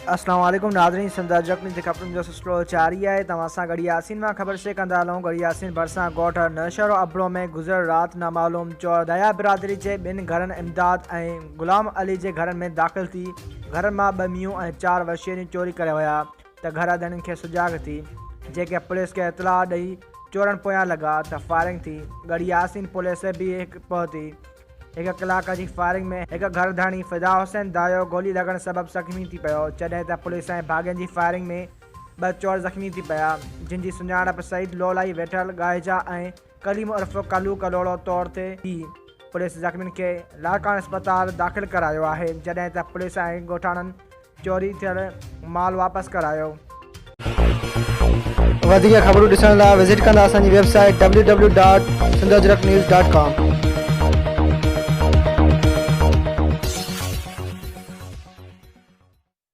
अस्सलाम वालेकुम नाज़रीन, संदर्जक ने खबरुनि जो सिलसिलो जारी है। तव्हां सां गॾु यासीन मां ख़बर से कंदा हलूं। गॾु यासीन भरिसां ॻोठ नशर अबड़ो में गुज़र राति नामालूम चोर दया बिरादरी जे ॿिनि घरनि इमदाद ऐं ग़ुलाम अली जे घरनि में दाख़िल थी घर मां 2 मींहं ऐं 4 वशियरियूं चोरी करे विया त घर अदड़नि खे सुजाग थी, जेके पुलिस खे इतलाह ॾेई चोरनि पोयां लॻा त फायरिंग थी। गॾु यासीन पुलिस बि पहुती। 1 कलाक जी फायरिंग में हिकु घर धणी फिदा हुसैन दायो गोली लॻण सबबि ज़ख़्मी थी पियो, जॾहिं त पुलिस ऐं भाॻनि जी फायरिंग में 2 चोर ज़ख़्मी थी पिया, जिन जी सुञाणप सईद लोलाई वेठल गाहिजा ऐं कलीम उर्फ़ कलू कलोड़ो तौर ते थी। पुलिस ज़ख़्मियुनि खे लाड़काने अस्पताल दाख़िल करायो आहे, जॾहिं त पुलिस ऐं ॻोठाणनि चोरी थियल माल वापसि करायो। वधीक ख़बरूं ॾिसण लाइ विज़िट कंदा असांजी वेबसाइट www.sindhajraknews.com।